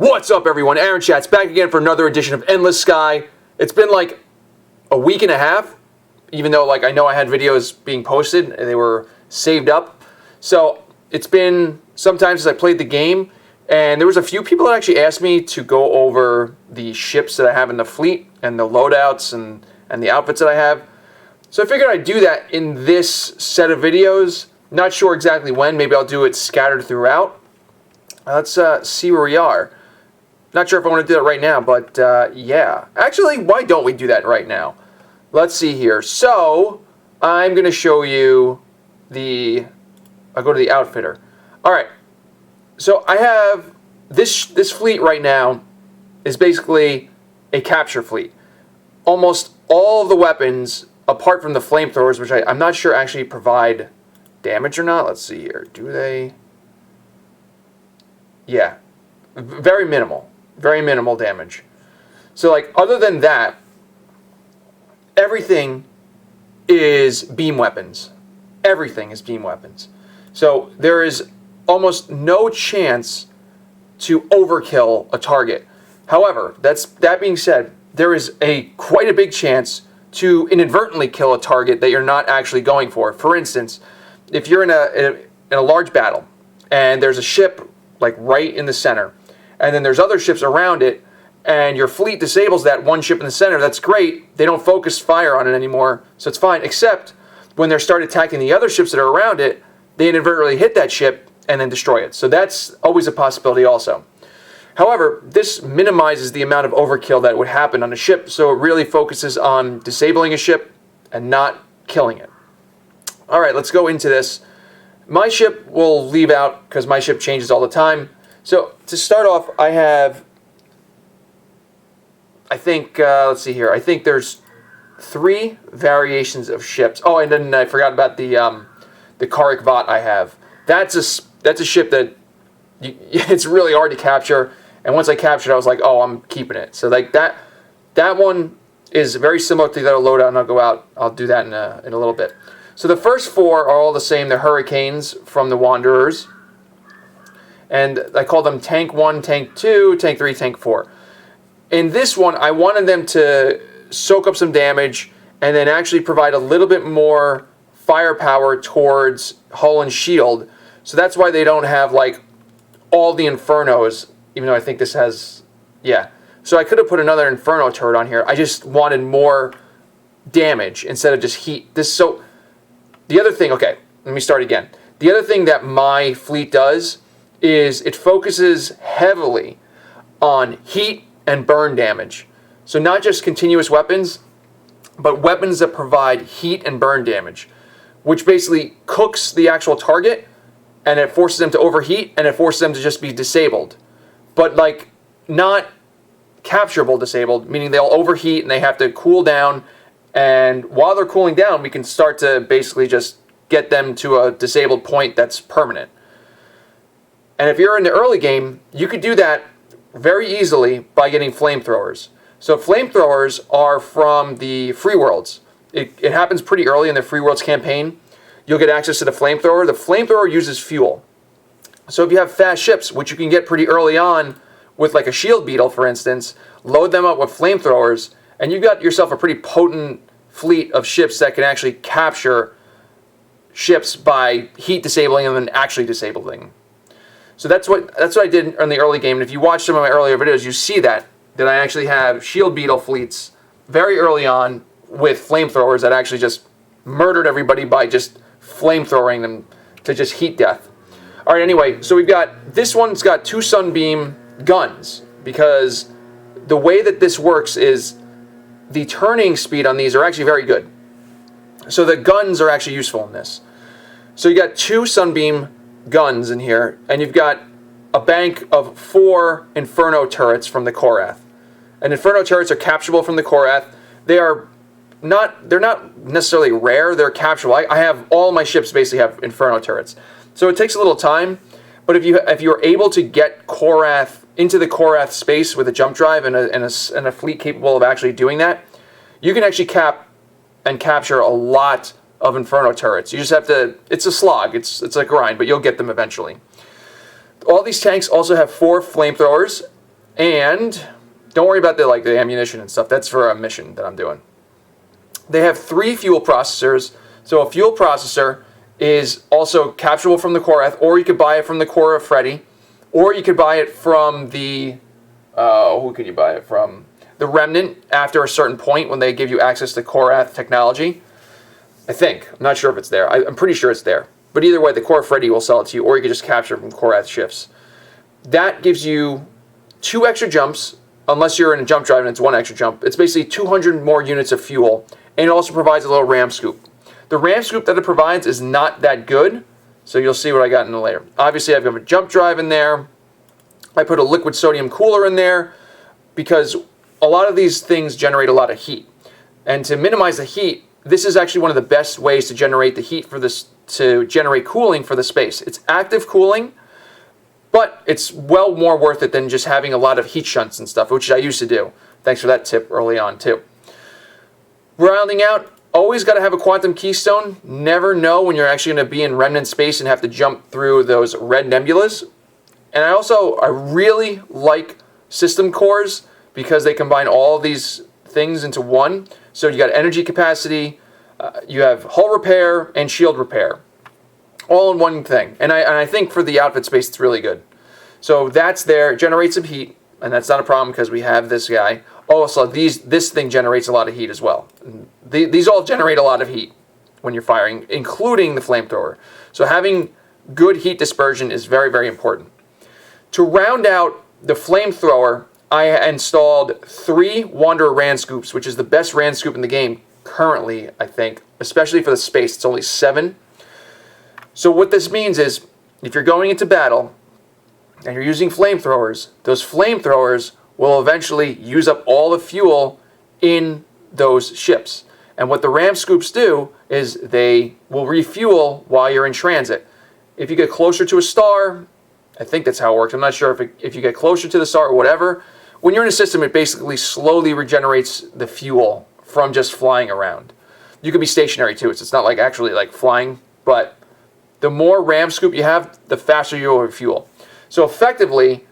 What's up, everyone? Aaron Chat's back again for another edition of Endless Sky. It's been like a week and a half, even though I know I had videos being posted and they were saved up. So it's been some time since I played the game, and there was a few people that actually asked me to go over the ships that I have in the fleet and the loadouts and the outfits that I have. So I figured I'd do that in this set of videos. Not sure exactly when. Maybe I'll do it scattered throughout. Let's see where we are. Not sure if I want to do that right now, but yeah. Actually, why don't we do that right now? Let's see here. So, I'm going to show you I'll go to the outfitter. Alright, so I have this fleet right now is basically a capture fleet. Almost all of the weapons, apart from the flamethrowers, which I'm not sure actually provide damage or not. Let's see here. Do they? Yeah. Very minimal. Very minimal damage. So, other than that, everything is beam weapons. Everything is beam weapons. So, there is almost no chance to overkill a target. However, that being said, there is quite a big chance to inadvertently kill a target that you're not actually going for. For instance, if you're in a large battle and there's a ship right in the center, and then there's other ships around it, and your fleet disables that one ship in the center, that's great. They don't focus fire on it anymore, so it's fine. Except when they start attacking the other ships that are around it, they inadvertently hit that ship and then destroy it. So that's always a possibility also. However, this minimizes the amount of overkill that would happen on a ship, so it really focuses on disabling a ship and not killing it. Alright, let's go into this. My ship will leave out because my ship changes all the time. So, to start off, I have, let's see here, I think there's 3 variations of ships. Oh, and then I forgot about the Karik Vat I have. That's a ship that it's really hard to capture, and once I captured it, I was like, oh, I'm keeping it. So, that one is very similar to the other loadout, and I'll do that in a little bit. So, the first 4 are all the same. They're Hurricanes from the Wanderers. And I call them Tank 1, Tank 2, Tank 3, Tank 4. In this one, I wanted them to soak up some damage and then actually provide a little bit more firepower towards hull and shield. So that's why they don't have, all the Infernos, even though I think this has, yeah. So I could have put another Inferno turret on here. I just wanted more damage instead of just heat. The other thing, okay, let me start again. The other thing that my fleet does is it focuses heavily on heat and burn damage. So not just continuous weapons, but weapons that provide heat and burn damage, which basically cooks the actual target, and it forces them to overheat, and it forces them to just be disabled. But not capturable disabled, meaning they'll overheat and they have to cool down, and while they're cooling down, we can start to basically just get them to a disabled point that's permanent. And if you're in the early game, you could do that very easily by getting flamethrowers. So flamethrowers are from the Free Worlds. It happens pretty early in the Free Worlds campaign. You'll get access to the flamethrower. The flamethrower uses fuel. So if you have fast ships, which you can get pretty early on with a shield beetle, for instance, load them up with flamethrowers, and you've got yourself a pretty potent fleet of ships that can actually capture ships by heat disabling them and actually disabling them. So that's what I did in the early game. And if you watch some of my earlier videos, you see that I actually have shield beetle fleets very early on with flamethrowers that actually just murdered everybody by just flamethrowing them to just heat death. All right, anyway, so this one's got 2 sunbeam guns, because the way that this works is the turning speed on these are actually very good. So the guns are actually useful in this. So you got 2 sunbeam guns in here, and you've got a bank of 4 Inferno turrets from the Korath. And Inferno turrets are capturable from the Korath. They're not necessarily rare, they're capturable. I have all my ships basically have Inferno turrets. So it takes a little time, but if you're able to get Korath into the Korath space with a jump drive and a fleet capable of actually doing that, you can actually capture a lot of Inferno turrets. You just have to, it's a slog, it's a grind, but you'll get them eventually. All these tanks also have 4 flamethrowers, And don't worry about the ammunition and stuff. That's for a mission that I'm doing. They have 3 fuel processors. So a fuel processor is also capturable from the Korath, or you could buy it from the core of Freddy, or you could buy it from the who could you buy it from? The Remnant after a certain point when they give you access to Korath technology. I think. I'm not sure if it's there. I'm pretty sure it's there. But either way, the core of Freddy will sell it to you, or you can just capture it from Korath ships. That gives you 2 extra jumps, unless you're in a jump drive and it's 1 extra jump. It's basically 200 more units of fuel, and it also provides a little ram scoop. The ram scoop that it provides is not that good, so you'll see what I got in later. Obviously, I've got a jump drive in there. I put a liquid sodium cooler in there because a lot of these things generate a lot of heat. And to minimize the heat, this is actually one of the best ways to generate the heat for this, to generate cooling for the space. It's active cooling, but it's well more worth it than just having a lot of heat shunts and stuff, which I used to do. Thanks for that tip early on, too. Rounding out, always got to have a quantum keystone. Never know when you're actually going to be in remnant space and have to jump through those red nebulas. And I really like system cores because they combine all these things into one. So you got energy capacity, you have hull repair and shield repair, all in one thing. And I think for the outfit space, it's really good. So that's there. It generates some heat, and that's not a problem because we have this guy. Also, this thing generates a lot of heat as well. These all generate a lot of heat when you're firing, including the flamethrower. So having good heat dispersion is very, very important. To round out the flamethrower, I installed 3 Wanderer Ran Scoops, which is the best Ran Scoop in the game currently, I think, especially for the space. It's only 7. So what this means is, if you're going into battle and you're using flamethrowers, those flamethrowers will eventually use up all the fuel in those ships. And what the ram scoops do is they will refuel while you're in transit. If you get closer to a star, I think that's how it works. I'm not sure if you get closer to the star or whatever. When you're in a system, it basically slowly regenerates the fuel from just flying around. You can be stationary too. It's not like actually like flying, but the more ram scoop you have, the faster you will refuel. So effectively,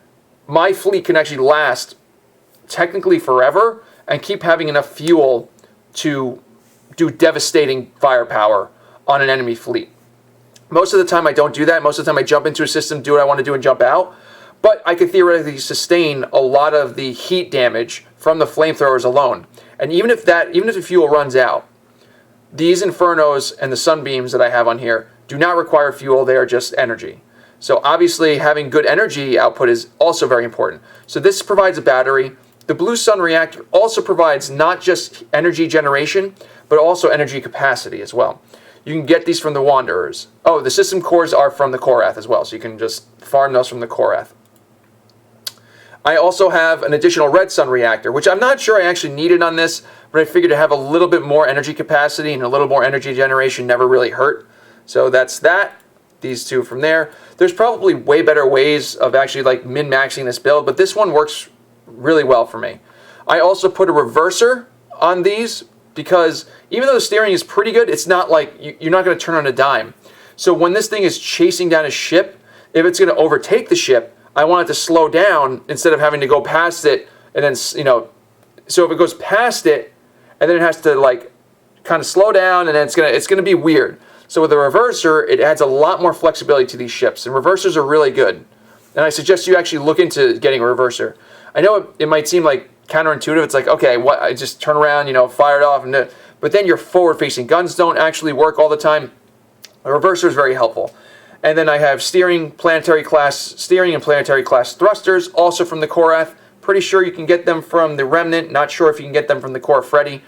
my fleet can actually last technically forever and keep having enough fuel to do devastating firepower on an enemy fleet. Most of the time I don't do that. Most of the time I jump into a system, do what I want to do, and jump out. But I could theoretically sustain a lot of the heat damage from the flamethrowers alone. And even if the fuel runs out, these Infernos and the Sunbeams that I have on here do not require fuel. They are just energy. So obviously having good energy output is also very important. So this provides a battery. The Blue Sun reactor also provides not just energy generation, but also energy capacity as well. You can get these from the Wanderers. Oh, the system cores are from the Korath as well, so you can just farm those from the Korath. I also have an additional Red Sun reactor, which I'm not sure I actually needed on this, but I figured to have a little bit more energy capacity and a little more energy generation never really hurt. So that's that. These 2 from there. There's probably way better ways of actually like min-maxing this build, but this one works really well for me. I also put a reverser on these because even though the steering is pretty good, it's not like you're not going to turn on a dime. So when this thing is chasing down a ship, if it's going to overtake the ship, I want it to slow down instead of having to go past it and then, so if it goes past it and then it has to like kind of slow down and then it's going to be weird. So with a reverser, it adds a lot more flexibility to these ships, and reversers are really good. And I suggest you actually look into getting a reverser. I know it might seem like counterintuitive. It's like, okay, what? I just turn around, fire it off, but then your forward-facing guns don't actually work all the time. A reverser is very helpful. And then I have steering and planetary class thrusters, also from the Korath. Pretty sure you can get them from the Remnant. Not sure if you can get them from the core of Freddy.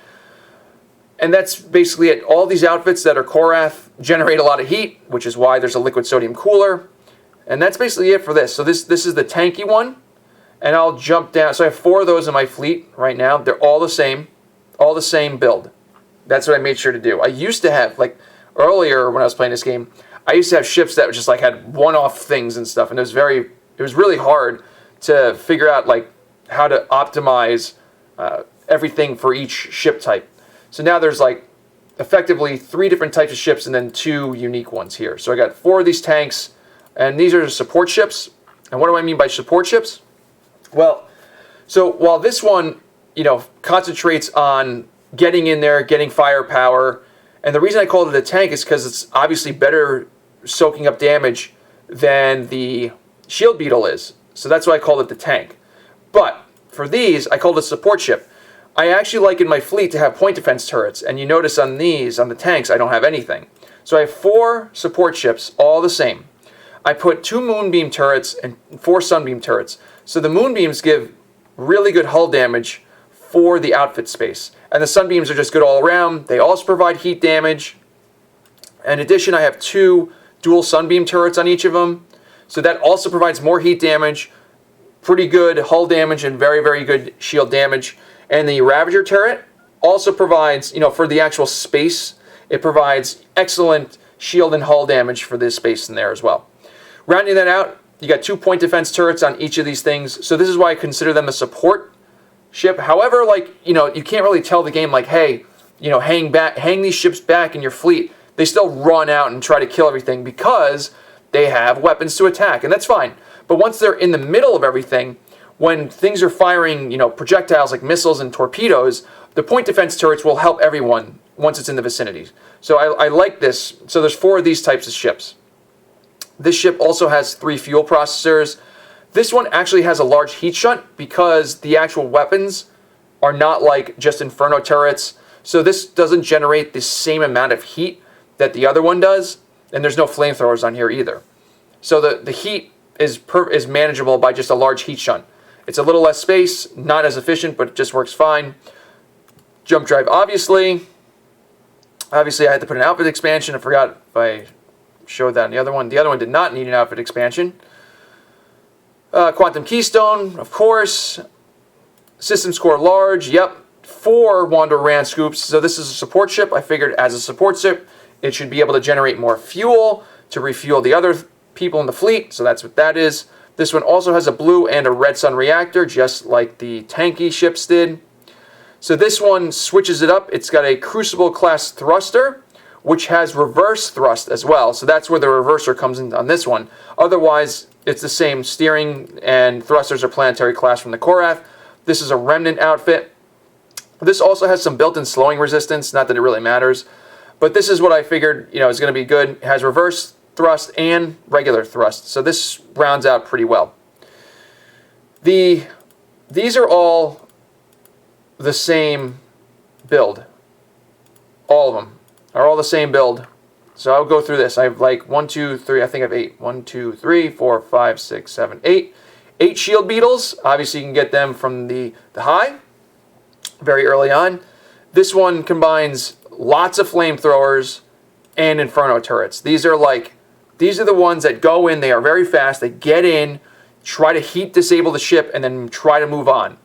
And that's basically it. All these outfits that are Korath generate a lot of heat, which is why there's a liquid sodium cooler. And that's basically it for this. So this is the tanky one. And I'll jump down. So I have 4 of those in my fleet right now. They're all the same build. That's what I made sure to do. I used to have, like earlier when I was playing this game, I used to have ships that just like had one-off things and stuff. And it was really hard to figure out like how to optimize everything for each ship type. So now there's like effectively 3 different types of ships and then 2 unique ones here. So I got 4 of these tanks, and these are support ships. And what do I mean by support ships? Well, So while this one, concentrates on getting in there, getting firepower, and the reason I called it a tank is because it's obviously better soaking up damage than the shield beetle is. So that's why I called it the tank. But for these, I called it a support ship. I actually like in my fleet to have point defense turrets, and you notice on these, on the tanks, I don't have anything. So I have 4 support ships, all the same. I put 2 moonbeam turrets and 4 sunbeam turrets. So the moonbeams give really good hull damage for the outfit space. And the sunbeams are just good all around. They also provide heat damage. In addition, I have 2 dual sunbeam turrets on each of them. So that also provides more heat damage, pretty good hull damage, and very, very good shield damage. And the Ravager turret also provides, for the actual space, it provides excellent shield and hull damage for this space in there as well. Rounding that out, you got 2 point defense turrets on each of these things. So this is why I consider them a support ship. However, you can't really tell the game hey, hang these ships back in your fleet. They still run out and try to kill everything because they have weapons to attack, and that's fine. But once they're in the middle of everything, when things are firing, projectiles like missiles and torpedoes, the point defense turrets will help everyone once it's in the vicinity. So I like this. So there's 4 of these types of ships. This ship also has 3 fuel processors. This one actually has a large heat shunt because the actual weapons are not like just Inferno turrets. So this doesn't generate the same amount of heat that the other one does. And there's no flamethrowers on here either. So the heat is manageable by just a large heat shunt. It's a little less space, not as efficient, but it just works fine. Jump drive, obviously. Obviously, I had to put an outfit expansion. I forgot if I showed that on the other one. The other one did not need an outfit expansion. Quantum Keystone, of course. Systems core large, yep. 4 Wanderer Ram scoops. So this is a support ship. I figured as a support ship, it should be able to generate more fuel to refuel the other people in the fleet. So that's what that is. This one also has a blue and a red sun reactor, just like the tanky ships did. So this one switches it up. It's got a Crucible class thruster, which has reverse thrust as well. So that's where the reverser comes in on this one. Otherwise, it's the same. Steering and thrusters are planetary class from the Korath. This is a remnant outfit. This also has some built-in slowing resistance, not that it really matters. But this is what I figured, is going to be good. It has reverse thrust and regular thrust. So this rounds out pretty well. These are all the same build. All of them are all the same build. So I'll go through this. I have 1, 2, 3, I think I have 8. 1, 2, 3, 4, 5, 6, 7, 8. 8 shield beetles. Obviously you can get them from the high very early on. This one combines lots of flamethrowers and Inferno turrets. These are the ones that go in, they are very fast, they get in, try to heat disable the ship, and then try to move on.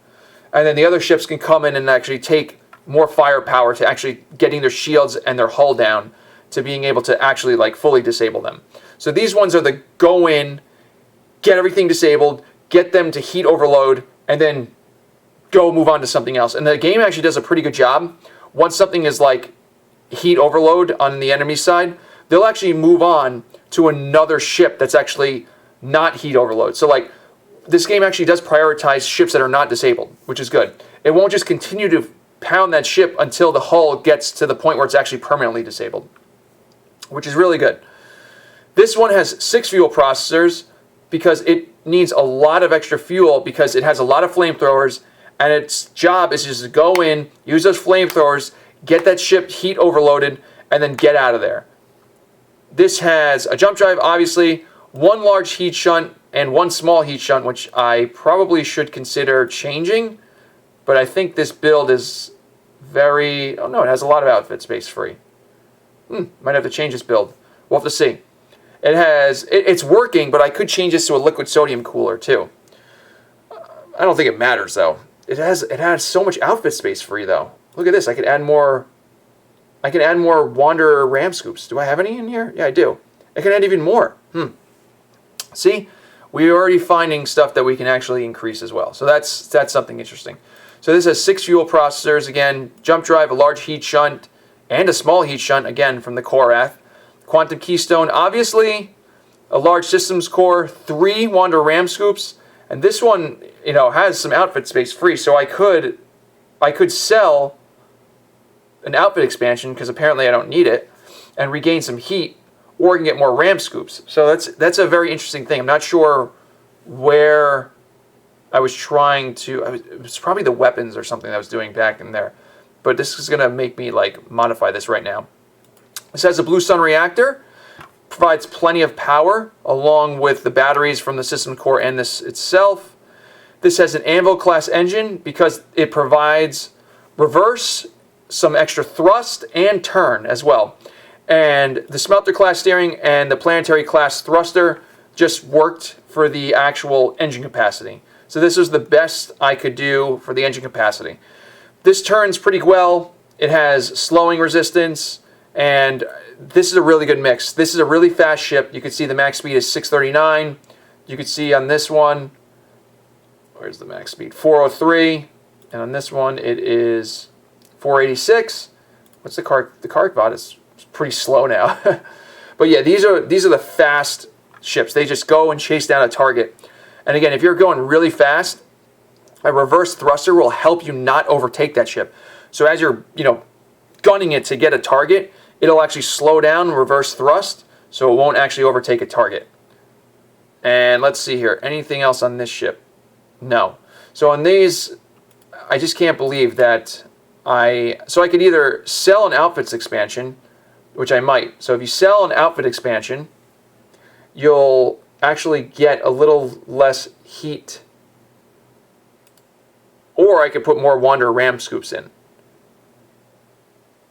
And then the other ships can come in and actually take more firepower to actually getting their shields and their hull down to being able to actually fully disable them. So these ones are the go in, get everything disabled, get them to heat overload, and then go move on to something else. And the game actually does a pretty good job. Once something is heat overload on the enemy side, they'll actually move on to another ship that's actually not heat overload. So this game actually does prioritize ships that are not disabled, which is good. It won't just continue to pound that ship until the hull gets to the point where it's actually permanently disabled, which is really good. This one has 6 fuel processors because it needs a lot of extra fuel because it has a lot of flamethrowers, and its job is just to go in, use those flamethrowers, get that ship heat overloaded, and then get out of there. This has a jump drive, obviously, 1 large heat shunt, and 1 small heat shunt, which I probably should consider changing. But I think this build is very... Oh no, it has a lot of outfit space free. Might have to change this build. We'll have to see. It's working, but I could change this to a liquid sodium cooler too. I don't think it matters though. It has so much outfit space free though. Look at this. I could add more Wanderer Ram scoops. Do I have any in here? Yeah, I do. I can add even more. See? We're already finding stuff that we can actually increase as well. So that's something interesting. So this has 6 fuel processors. Again, jump drive, a large heat shunt, and a small heat shunt, again, from the Korath. Quantum Keystone, obviously, a large systems core, 3 Wanderer Ram scoops, And this one, you know, has some outfit space free, so I could sell an outfit expansion, because apparently I don't need it, and regain some heat, or I can get more ram scoops. So that's a very interesting thing. I'm not sure where I was trying to... it was probably the weapons or something that I was doing back in there. But this is going to make me, like, modify this right now. This has a Blue Sun reactor. Provides plenty of power, along with the batteries from the system core and this itself. This has an Anvil class engine because it provides reverse, some extra thrust, and turn as well. And the Smelter class steering and the Planetary class thruster just worked for the actual engine capacity. So this was the best I could do for the engine capacity. This turns pretty well. It has slowing resistance, and this is a really good mix. This is a really fast ship. You can see the max speed is 639. You can see on this one, where's the max speed? 403. And on this one, it is 486. What's the Kark? The Karkbot is pretty slow now. But yeah, these are the fast ships. They just go and chase down a target. And again, if you're going really fast, a reverse thruster will help you not overtake that ship. So as you're, you know, gunning it to get a target, it'll actually slow down reverse thrust, so it won't actually overtake a target. And let's see here. Anything else on this ship? No. So on these, I just can't believe that so I could either sell an outfits expansion, which I might. So if you sell an outfit expansion, you'll actually get a little less heat. Or I could put more Wanderer ram scoops in.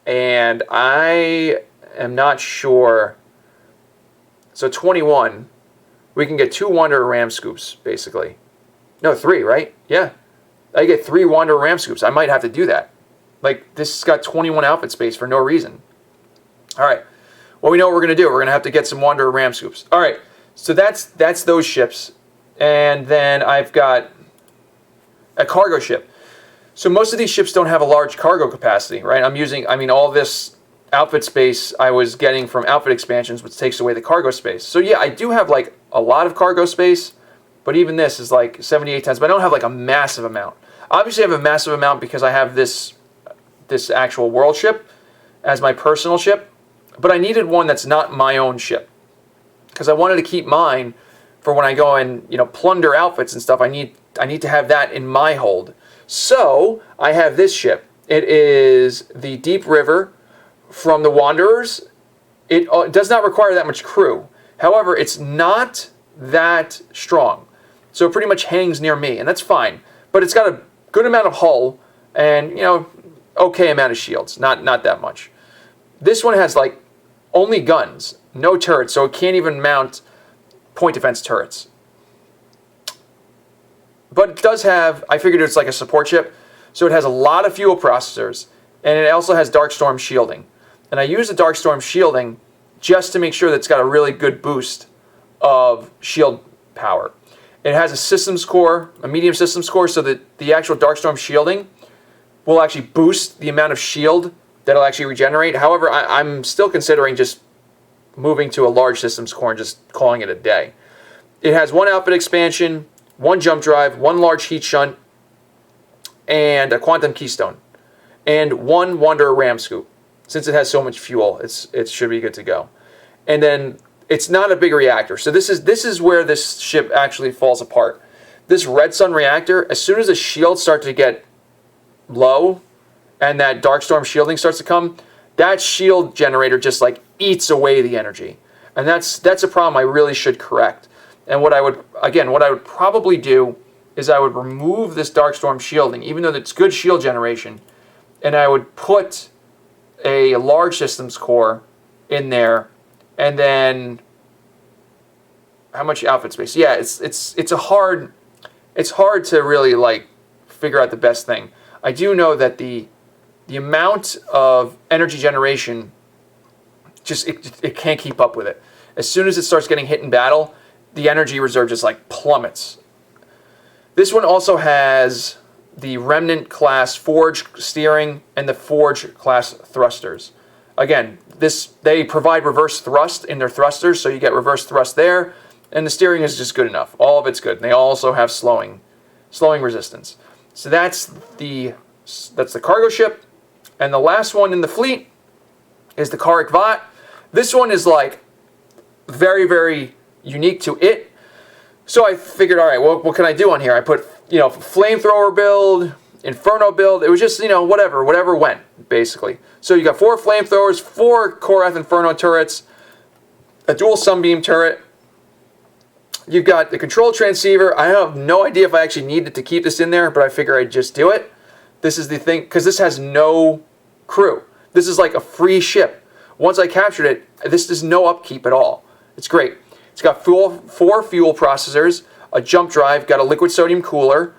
And I am not sure. So 21, we can get 2 Wanderer ram scoops, basically. No, 3, right? Yeah. I get 3 Wanderer ram scoops. I might have to do that. Like, this has got 21 outfit space for no reason. All right. Well, we know what we're going to do. We're going to have to get some Wanderer ram scoops. All right. So that's those ships. And then I've got a cargo ship. So most of these ships don't have a large cargo capacity, right? All this outfit space I was getting from outfit expansions, which takes away the cargo space. So yeah, I do have like a lot of cargo space, but even this is like 78 tons, but I don't have like a massive amount. Obviously I have a massive amount because I have this actual world ship as my personal ship, but I needed one that's not my own ship because I wanted to keep mine for when I go and, you know, plunder outfits and stuff. I need to have that in my hold. So I have this ship. It is the Deep River from the Wanderers. It does not require that much crew. However, it's not that strong. So it pretty much hangs near me, and that's fine. But it's got a good amount of hull and, you know, okay amount of shields. Not that much. This one has like only guns, no turrets, so it can't even mount point defense turrets. But it does have, I figured it's like a support ship, so it has a lot of fuel processors, and it also has Darkstorm shielding. And I use the Darkstorm shielding just to make sure that it's got a really good boost of shield power. It has a systems core, a medium systems core, so that the actual Darkstorm shielding will actually boost the amount of shield that'll actually regenerate. However, I'm still considering just moving to a large systems core and just calling it a day. It has 1 outfit expansion, 1 jump drive, 1 large heat shunt, and a quantum keystone, and 1 Wanderer ram scoop. Since it has so much fuel, it should be good to go. And then it's not a big reactor, so this is where this ship actually falls apart. This Red Sun reactor, as soon as the shields start to get low, and that Darkstorm shielding starts to come, that shield generator just like eats away the energy, and that's a problem I really should correct. And what I would probably do is I would remove this Darkstorm shielding, even though it's good shield generation, and I would put a large systems core in there, and then how much outfit space? Yeah, it's hard to really like figure out the best thing. I do know that the amount of energy generation just it can't keep up with it. As soon as it starts getting hit in battle, the energy reserve just like plummets. This one also has the Remnant class Forge steering and the Forge class thrusters. Again, they provide reverse thrust in their thrusters, so you get reverse thrust there, and the steering is just good enough. All of it's good. And they also have slowing resistance. So that's the cargo ship. And the last one in the fleet is the Karik Vat. This one is like very, very unique to it. So I figured, all right, what can I do on here? I put, flamethrower build, Inferno build. It was just, whatever went, basically. So you got 4 flamethrowers, 4 Korath Inferno turrets, a dual sunbeam turret. You've got the control transceiver. I have no idea if I actually needed to keep this in there, but I figure I'd just do it. This is the thing, because this has no crew. This is like a free ship. Once I captured it, this is no upkeep at all. It's great. It's got 4 fuel processors, a jump drive, got a liquid sodium cooler,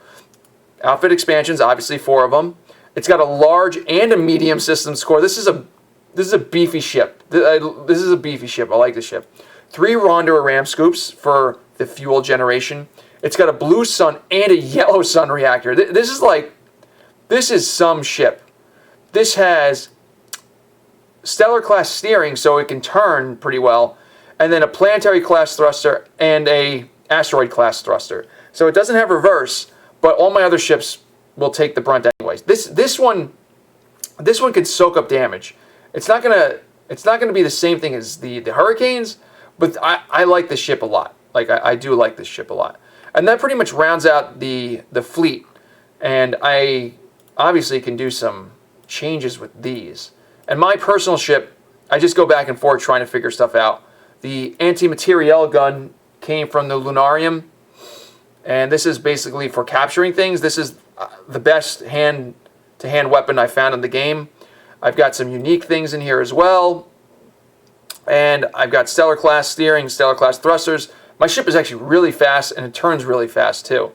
outfit expansions, obviously 4 of them. It's got a large and a medium systems core. This is a beefy ship. This is a beefy ship. I like this ship. 3 Rondor ram scoops for the fuel generation. It's got a blue sun and a yellow sun reactor. This is some ship. This has stellar class steering, so it can turn pretty well, and then a planetary class thruster and a asteroid class thruster. So it doesn't have reverse, but all my other ships will take the brunt anyways. This one can soak up damage. It's not gonna be the same thing as the Hurricanes, but I like this ship a lot. Like I do like this ship a lot. And that pretty much rounds out the fleet. And I obviously can do some changes with these. And my personal ship, I just go back and forth trying to figure stuff out. The anti-materiel gun came from the Lunarium. And this is basically for capturing things. This is the best hand-to-hand weapon I found in the game. I've got some unique things in here as well. And I've got stellar class steering, stellar class thrusters. My ship is actually really fast, and it turns really fast too.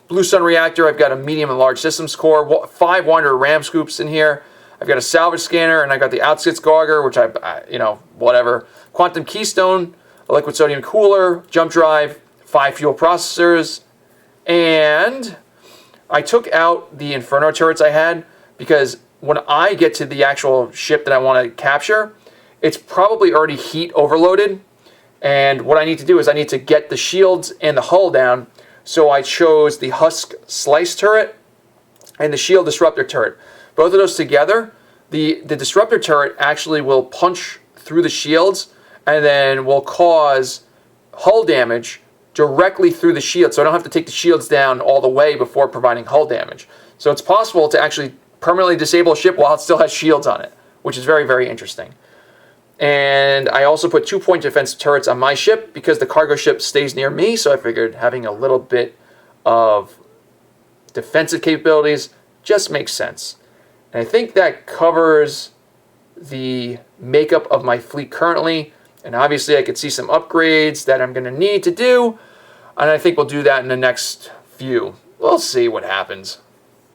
Blue Sun reactor, I've got a medium and large systems core, 5 Wanderer ram scoops in here. I've got a salvage scanner, and I got the Outskits Gauger, which whatever. Quantum Keystone, a liquid sodium cooler, jump drive, 5 fuel processors, and I took out the Inferno turrets I had because when I get to the actual ship that I want to capture, it's probably already heat overloaded. And what I need to do is I need to get the shields and the hull down. So I chose the Husk Slice turret and the Shield Disruptor turret. Both of those together, the Disruptor turret actually will punch through the shields and then will cause hull damage directly through the shield. So I don't have to take the shields down all the way before providing hull damage. So it's possible to actually permanently disable a ship while it still has shields on it, which is very, very interesting. And I also put 2-point defensive turrets on my ship because the cargo ship stays near me, so I figured having a little bit of defensive capabilities just makes sense. And I think that covers the makeup of my fleet currently. And obviously I could see some upgrades that I'm going to need to do. And I think we'll do that in the next few. We'll see what happens.